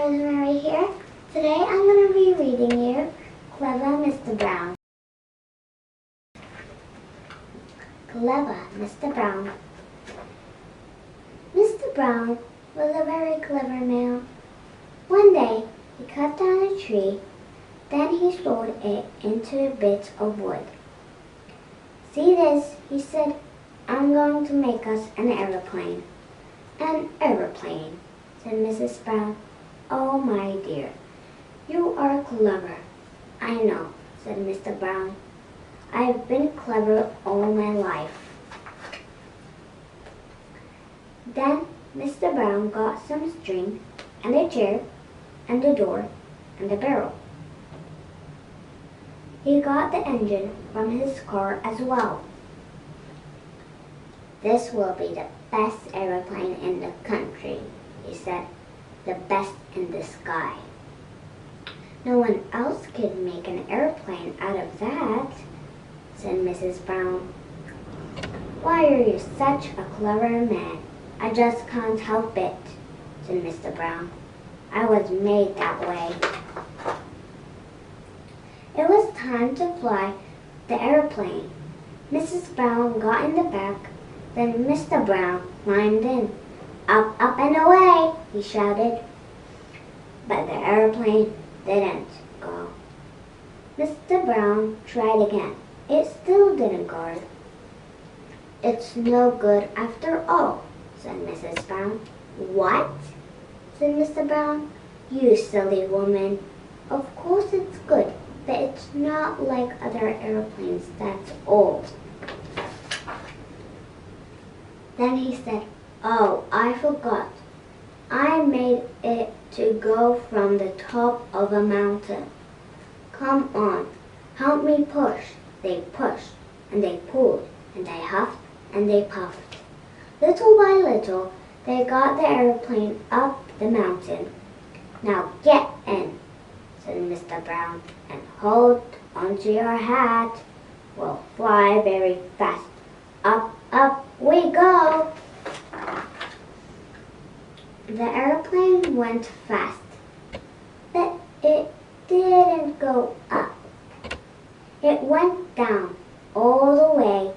Rosemary here. Today I'm going to be reading you Clever Mr. Brown. Clever Mr. Brown. Mr. Brown was a very clever man. One day he cut down a tree, then he sawed it into bits of wood. "See this," he said. "I'm going to make us an aeroplane." "An aeroplane," said Mrs. Brown. "Oh, my dear, you are clever." "I know," said Mr. Brown. "I've been clever all my life." Then Mr. Brown got some string and a chair and a door and a barrel. He got the engine from his car as well. "This will be the best aeroplane in the country," he said. "The best in the sky. No one else could make an airplane out of that," said Mrs. Brown. "Why are you such a clever man? I just can't help it," said Mr. Brown. "I was made that way." It was time to fly the airplane. Mrs. Brown got in the back, then Mr. Brown climbed in. "Up, up and away," he shouted. But the airplane didn't go. Mr. Brown tried again. It still didn't go. "It's no good after all," said Mrs. Brown. "What?" said Mr. Brown. "You silly woman. Of course it's good, but it's not like other airplanes, that's all." Then he said, "Oh, I forgot. I made it to go from the top of a mountain. Come on, help me push." They pushed, and they pulled, and they huffed, and they puffed. Little by little, they got the airplane up the mountain. "Now get in," said Mr. Brown, "and hold onto your hat. We'll fly very fast. Up, up we go." The airplane went fast, but it didn't go up. It went down, all the way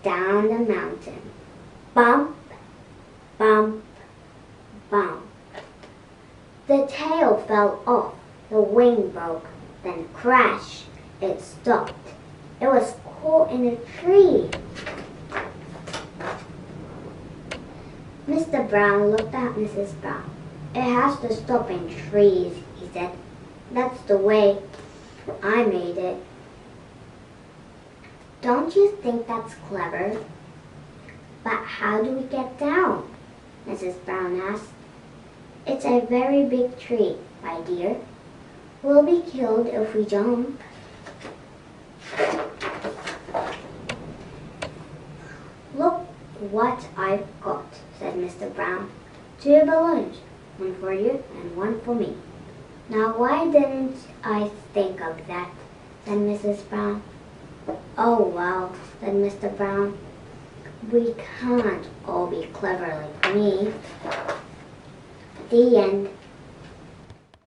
down the mountain. Bump, bump, bump. The tail fell off, the wing broke, then crash, it stopped. It was caught in a tree. Mr. Brown looked at Mrs. Brown. "It has to stop in trees," he said. "That's the way I made it." "Don't you think that's clever?" "But how do we get down?" Mrs. Brown asked. "It's a very big tree, my dear. We'll be killed if we jump." "Look what I've got," said Mr. Brown. "2 balloons, one for you and one for me." "Now why didn't I think of that?" said Mrs. Brown. "Oh well," said Mr. Brown. "We can't all be clever like me." The end.